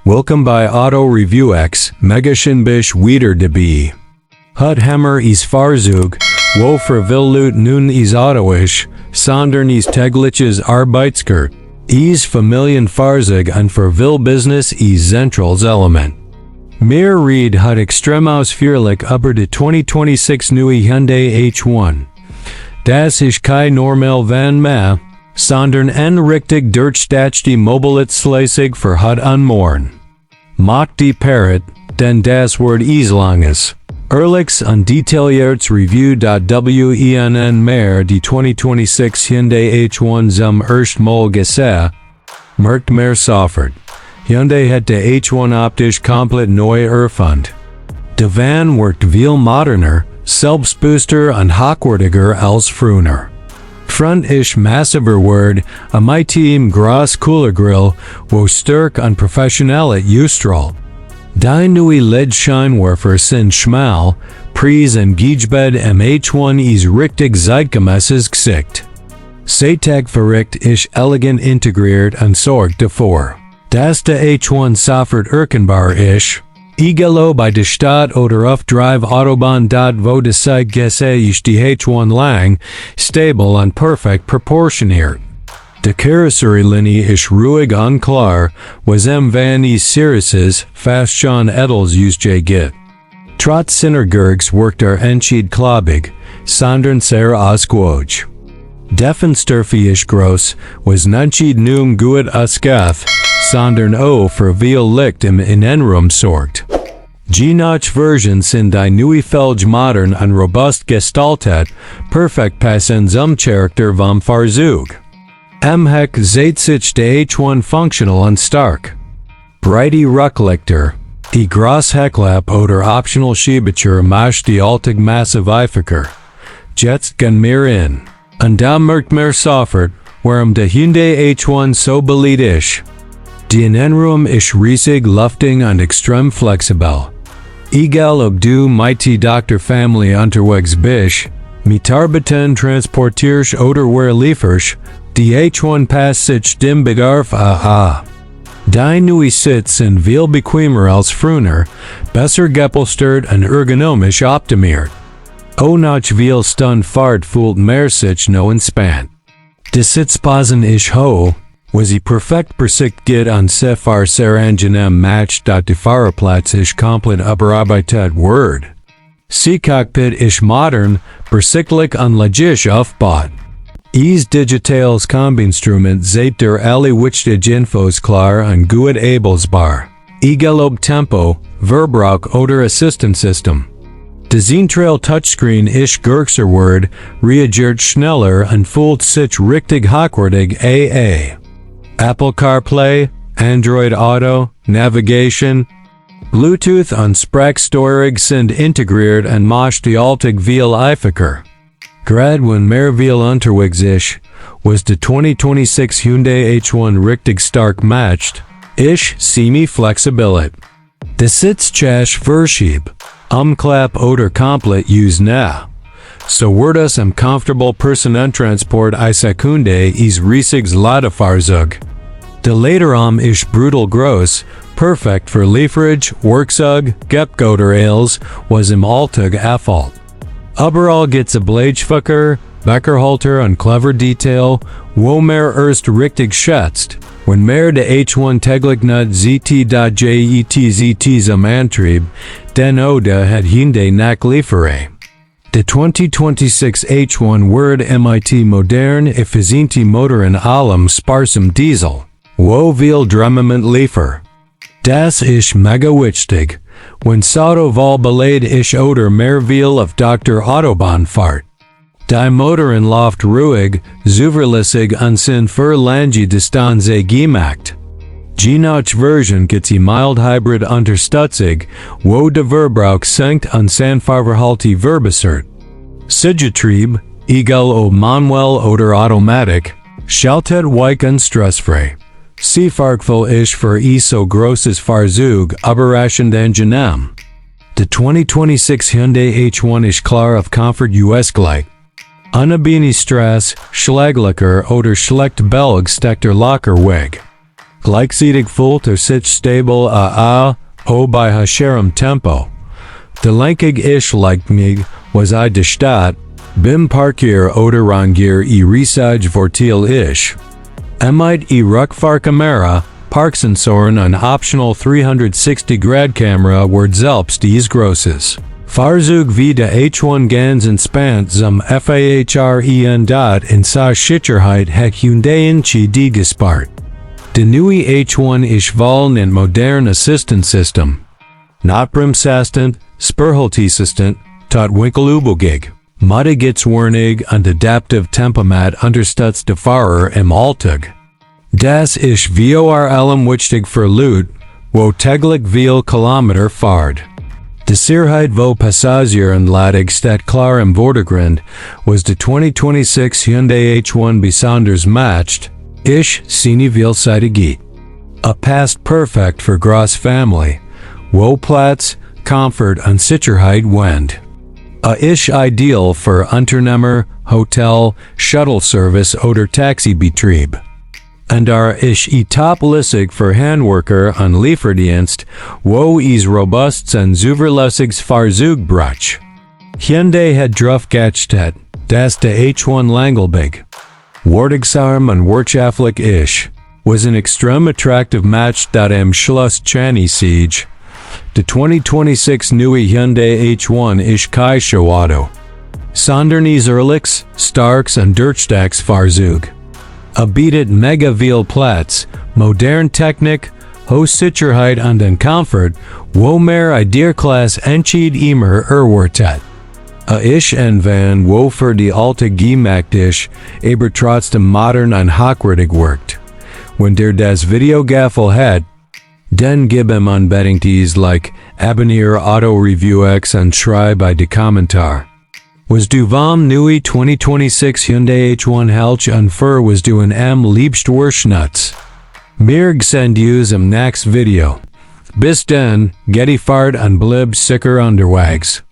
Welcome bei AutoReviewX, Megaschenbisch wieder dabei. Hut Hammer is Fahrzeug, wo verwildet nun is Auto isch, sondern is tägliches Arbeitsgert. Is Familienfahrzeug und Verwilbusiness is zentrales Element. Mehr Reed hat extrem ausführlich über die 2026 neue Hyundai H1. Das ist kein normal Van mehr, sondern ein richtig durchdachte Mobilitätsleistung für Hut und Morgen. Macht die Parrot, denn das Wort is langes. Ehrlichs und detailliertes Review.wnn mehr die 2026 Hyundai H1 zum ersten Mal gesehen, merkt mehr sofort. Hyundai hat der H1 optisch komplett neu erfunden. Der Van wirkt viel moderner, selbstbewusster und hochwertiger als früher. Front ist massiver Word, mit im groß cooler Grill, wo stark und professionell ausstrahlt. Die neue LED-Scheinwerfer sind schmal, Preis und Gehbed im H1 ist richtig zeitgemäßes Gesicht. Alltag verrückt ist elegant integriert und sorgt davor, dass der H1 sofort erkennbar ist, egal bei der Stadt oder auf Drive Autobahn. Wo die Zeitgesse ist die H1 lang, stable und perfekt proportioniert. Die Karosserielinie ist ruhig und klar, was im Van ist seriöses, fast schon edels usg. Trotz seiner Gergs wirkt entschied klobig, sondern sehr ausgewogen. Defenstärke ist groß, was nicht nur gut ausgeht, sondern auch für viel Licht im Innenraum sorgt. Je nach Version sind die neue Felge modern und robust gestaltet, perfekt passend zum Charakter vom Fahrzeug. Im Heck zeigt sich der H1 functional und stark. Breite Rücklichter, die Großheckklappe oder optional Schiebetür macht die Alltag massiv einfacher. Jetzt gehen wir in. Und da merkt mehr sofort, warum der Hyundai H1 so beliebt ist. Die Innenraum ist riesig, luftig und extrem flexibel. Egal ob du mit Dr. Familie unterwegs bist, mit Arbeiten transportierst oder wer lieferst, die H1 passt sich dem Bedarf an. Die neue Sitze sind viel bequemer als früher, besser gepolstert und ergonomisch optimiert. Auch noch viel Fahrt fühlt mehr sich noch entspannt. Die Sitzposen ist hoch, was sie perfekt persickt geht und sehr sehr angenehm macht, die Fahrerplatz ist komplett überarbeitet wird. Sie Cockpit ist modern, persichtlich und logisch aufgebaut. Is digitales Kombinstrument zeigt alle wichtige Infos klar und gut ablesbar. Egal ob Tempo, Verbrauch oder Assistenzsystem. Der zentrale Touchscreen ist größer wird, reagiert schneller und fühlt sich richtig hochwertig an. Apple CarPlay, Android Auto, Navigation, Bluetooth und Sprachsteuerung sind integriert und macht die Alltag viel einfacher. Gerade wenn mehr viel unterwegs ist, was der 2026 Hyundai H1 richtig stark matcht, ist semi-Flexibilität. Der Sitzchassis verschieb, umklapp oder komplett nah. So wird es im comfortable Personentransport eine Sekunde ist riesiges Ladefahrzeug. Der Laderaum ist brutal groß, perfekt für Lieferage, Workzeug, Gepgoder-Ales, was im Alltag auffällt. Überall gibt's a Bleichfucker, Beckerhalter und clever Detail, wo mehr erst richtig schätzt, wenn mehr der H1 täglich nicht ZT.JETZT zum Antrieb, denn oder hat Hyundai nach Lieferei. Der 2026 H1 wird mit modern, effiziente Motor in allem sparsam Diesel, wo viel Drehmoment liefer. Das ist mega wichtig, wenn Auto Wahl belegt ist oder mehr viel auf Dr. Autobahnfahrt. Die Motor in Loft ruhig, zuverlässig und sind für lange Distanzen gemacht. Je nach Version gibt's mild Hybrid Unterstützung, wo der Verbrauch senkt und Sanfahrverhalte verbessert. Sitzgetrieb, egal ob manuell oder automatic, schaltet weich und stressfrei. Sie fahrgevoll ist für so großes Fahrzeug überraschend angenehm. Der 2026 Hyundai H1 ist klar auf Komfort gleich. Ohne Stress, Schlaglicher oder schlecht Belg steckt locker weg. gleichzeitig fullt sich stable bei höherem Tempo. De lenkig isch like mig was I de Stadt, bim parkier oder rangier reisig vortil isch. Emite Rückfahrkamera, Parksensoren an optional 360-grad camera word selbst dies Grosses. Fahrzeug wie der H1 ganz entspannt zum Fahren dot in sa Sicherheit hat Hyundai die gespart. De neue H1 isch vallen in modern Assistenzsystem. Notbremsassistent, Spurhalteassistent, tot Winkelübelgig. Modigitswarnig und adaptive Tempomat unterstützt de Fahrer im Alltag. Das isch vor allem wichtig für Leute, wo täglich viel Kilometer fahrt. De Sicherheit vo Passagieren ladig stat klar im Vordergrund was de 2026 Hyundai H1 besonders matched, isch seine Vielseitigkeit. A past perfect for gross family, wo Platz, Komfort und Sicherheit wend. A isch ideal für Unternehmer, Hotel, Shuttle-Service oder Taxibetrieb. And isch top-lissig für Handwerker und Lieferdienst, wo robust und zuverlässiges Fahrzeug brach. Hyundai hat drauf geachtet, dass der H1 Langelbig, wortigsam und wirtschaftlich isch, was an extrem attractive match that am Schluss Chani siege. The 2026 neue Hyundai H1 isch kein Auto, sondern Ehrlichs, starks und durchstacks Fahrzeug. Bietet mega viel Platz, modern Technik, hohe Sicherheit und den Komfort, wo mehr Klasse entschied immer erwartet. Isch en van wo für die Alltag gemacht isch, aber trotzdem modern und hochwertig wirkt. Wenn der das Video gaffel hat, dann gib ihm Unbedingtes like abonniere AutoReviewX und schreib bei de Kommentar. Was du vom neue 2026 Hyundai H1 Helch und für was du am liebst Wurschnuts. Mir send yous im next Video. Bis dann, Getty Fart und blib sicker underwags.